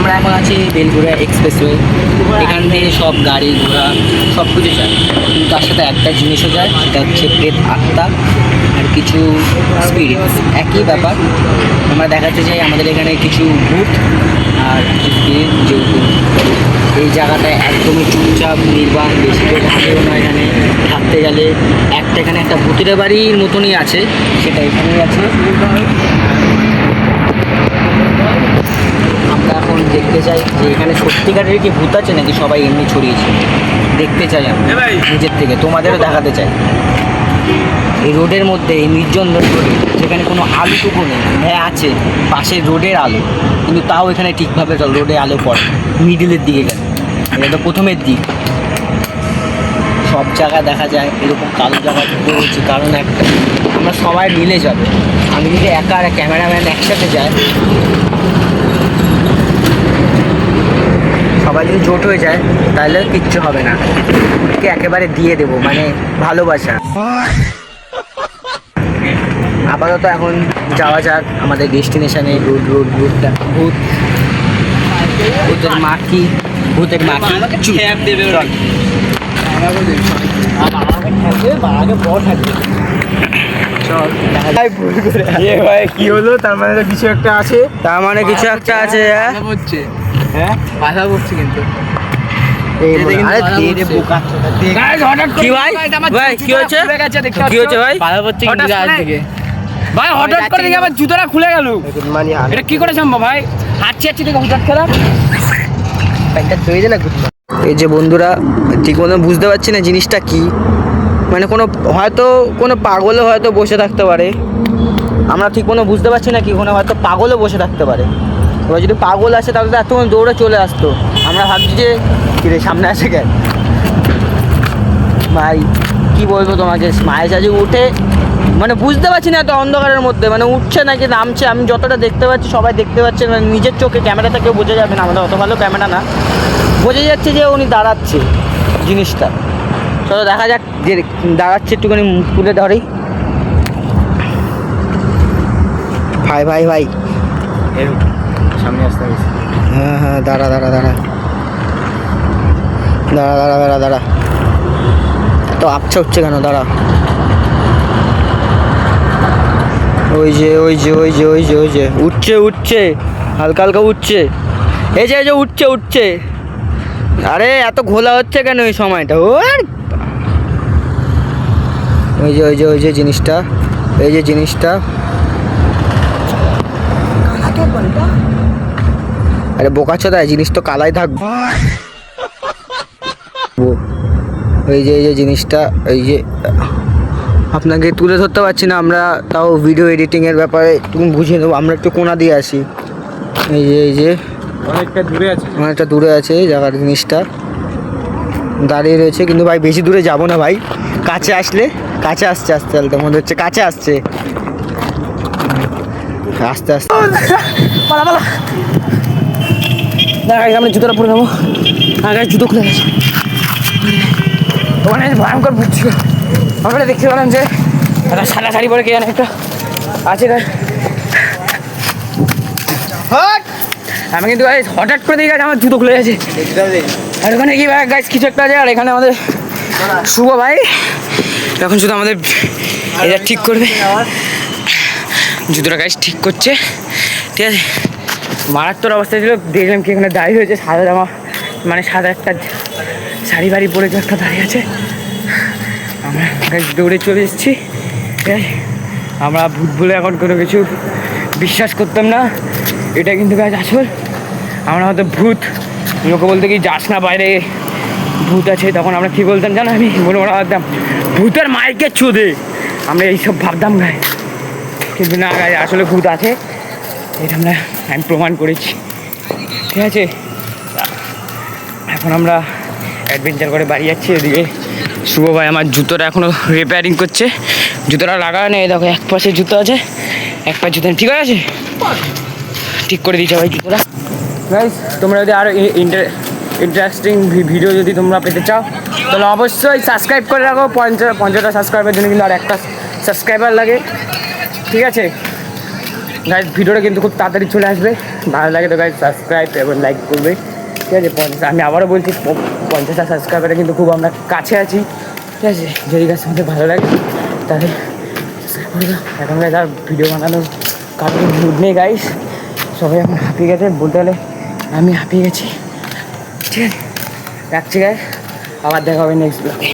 আমরা এখন আছি বেলঘড়িয়া এক্সপ্রেসওয়ে। এখান দিয়ে সব গাড়ি ঘোড়া সব কিছু যায়, কিন্তু তার সাথে একটা জিনিসও যায়, সেটা হচ্ছে প্রেত আত্মা আর কিছু স্পিরিটস। একই ব্যাপার। আমরা দেখাতে চাই আমাদের এখানে কিছু ভূত আর স্পিরিট। যেহেতু এই জায়গাটায় একদমই চুপচাপ নির্বাণ, বেশি কেউ থাকেও না এখানে। থাকতে গেলে এখানে একটা ভূতের বাড়ির মতনই আছে, সেটা এখানেই আছে। আমরা এখন দেখতে চাই যে এখানে সত্যিকারের কি ভূত আছে নাকি সবাই এমনি ছড়িয়েছে। দেখতে চাই আমি নিজের থেকে, তোমাদেরও দেখাতে চাই। এই রোডের মধ্যে, এই নির্জন রোডে, যেখানে কোনো আলোটুকু নেই। হ্যাঁ আছে পাশের রোডের আলো, কিন্তু তাও এখানে ঠিকভাবে রোডে আলো পড়ে মিডিলের দিকে গেলে। এটা তো প্রথমের দিক। সব জায়গায় দেখা যায় এরকম কালো জায়গা রয়েছে, কারণ একটা আমরা সবাই মিলে যাবে। আমি যদি একা আর ক্যামেরাম্যান একসাথে যায়, সবাই যদি জোট হয়ে যায় তাহলে কিচ্ছু হবে না। একেবারে দিয়ে দেবো, মানে ভালোবাসা। আপাতত এখন যাওয়া যাক আমাদের ডেস্টিনেশনে। রুটটা ভূতের মাখি, ভূতের মাখি দেবে। কি হলো? তার মানে কিছু একটা আছে, তার মানে কিছু একটা আছে। হ্যাঁ বাধা পড়ছে কিন্তু। কি ভাই কি হচ্ছে ভাই? ভাই হঠাৎ করে দেখি আমার জুতোটা খুলে গেল। এটা কি করে সম্ভব ভাই? হাঁটছি দেখে হঠাৎ খেলাম। এই যে বন্ধুরা, ঠিক মতো বুঝতে পারছি না জিনিসটা কি। মানে হয়তো কোনো পাগলও হয়তো বসে থাকতে পারে। আমরা ঠিক মতো বুঝতে পারছি না কি, কোনো হয়তো পাগলও বসে থাকতে পারে। এবার যদি পাগল আসে তাহলে তো এতক্ষণ দৌড়ে চলে আসতো। আমরা ভাবছি যে কিরে সামনে আসে কেন। ভাই কি বলবো তোমাকে, মাঝে সাঝে উঠে মানে বুঝতে পারছি না এত অন্ধকারের মধ্যে, মানে উঠছে নাকি নামছে। আমি যতটা দেখতে পাচ্ছি সবাই দেখতে পাচ্ছে, মানে নিজের চোখে, ক্যামেরাতে কেউ বোঝা যাবে না, আমাদের অত ভালো ক্যামেরা না। বোঝা যাচ্ছে যে উনি দাঁড়াচ্ছে জিনিসটা। চলো দেখা যাক যে দাঁড়াচ্ছে, একটুখানি মুখ তুলে ধরি। ভাই ভাই ভাই সামনে আসতে হবে। হ্যাঁ হ্যাঁ, দাঁড়া দাঁড়া দাঁড়া দাঁড়া দাঁড়া দাঁড়া দাঁড়া এত আপছা উঠছে কেন? দাঁড়া। ওই যে ওই যে ওই যে ওই যে ওই যে উঠছে উঠছে, হালকা হালকা উঠছে। এই যে উঠছে উঠছে। আরে এত ঘোলা হচ্ছে কেন এই সময়টা? ওই যে ওই যে ওই যে জিনিসটা, এই যে জিনিসটা। আরে বোকাচোদা, জিনিস তো কালাই থাকবো। এই যে জিনিসটা, এই যে আপনাকে তুলে ধরতে পারছি না। আমরা তাও ভিডিও এডিটিংয়ের ব্যাপারে একটু বুঝিয়ে নেবো। আমরা একটু কোনা দিয়ে আসি। এই যে অনেকটা দূরে আছে জায়গার জিনিসটা, দাঁড়িয়ে রয়েছে। কিন্তু ভাই বেশি দূরে যাবো না ভাই, কাছে আসলে কাছে আসছে আস্তে আস্তে, মনে হচ্ছে কাছে আসছে আস্তে আস্তে। আমরা জুতোটা পরে নেবো। আগে জুতো খুলে গেছে, ওখানে ভয়ঙ্কর ভূত ছিল। আমরা দেখতে পেলাম যে একটা সাদা শাড়ি পরে কে জানে একটা আছে। আমি কিন্তু হঠাৎ করে দেখি আমার জুতো খুলে গেছে। আর ওখানে কি ভাই গাছ কিছু একটা আছে। আর এখানে আমাদের শুভ ভাই এখন শুধু আমাদের এটা ঠিক করবে, জুতোটা গাছ ঠিক করছে। ঠিক আছে, মারাত্মক অবস্থা ছিল। দেখলাম কি এখানে দাঁড়িয়ে হয়েছে, সাদা জামা, মানে সাদা একটা শাড়ি বাড়ি পরে যে একটা দাঁড়িয়ে আছে। আমরা গাছ দৌড়ে চলে এসেছি। ঠিক আছে, আমরা ভূত বলে এখন কোনো কিছু বিশ্বাস করতাম না। এটা কিন্তু গাছ আসল। আমরা হয়তো ভূত লোকে বলতে কি যাস না বাইরে, ভূত আছে। তখন আমরা কী বলতাম জানো? আমি মনে ভাবতাম ভূতের মাইকে চোদে, আমরা এইসব ভাবতাম গায়ে। কিন্তু না গায়ে আসলে ভূত আছে, এটা আমি প্রমাণ করেছি। ঠিক আছে, এখন আমরা অ্যাডভেঞ্চার করে বাড়ি যাচ্ছি। এদিকে শুভ ভাই আমার জুতোটা এখনও রিপেয়ারিং করছে। জুতোটা লাগানো নেই, দেখো এক পাশে জুতো আছে, এক পাশে জুতো ঠিক আছে, ঠিক করে দিয়েছে ভাই জুতোটা। গাইস, তোমরা যদি আরও ইন্টারেস্টিং ভিডিও যদি তোমরা পেতে চাও তাহলে অবশ্যই সাবস্ক্রাইব করে রাখো। 50টা সাবস্ক্রাইবের জন্য কিন্তু আর একটা সাবস্ক্রাইবার লাগে। ঠিক আছে, গাইজ ভিডিওটা কিন্তু খুব তাড়াতাড়ি চলে আসবে। ভালো লাগে তো গাইজ সাবস্ক্রাইব এবং লাইক করবে, ঠিক আছে। 50, আমি আবারও বলছি 50টা সাবস্ক্রাইবারে কিন্তু খুব আমরা কাছে আছি, ঠিক আছে। যদি গাছ আমাদের ভালো লাগে তাহলে সাবস্ক্রাইব করে দাও। এখন গাইজ আর ভিডিও বানানোর কারণ মুড নেই গাইজ, সবাই এখন হাঁপিয়ে গেছে, বলতে গেলে আমি হাঁপিয়ে গেছি, ঠিক আছে। রাখছি গাইজ, আবার দেখা হবে নেক্সট ব্লগে।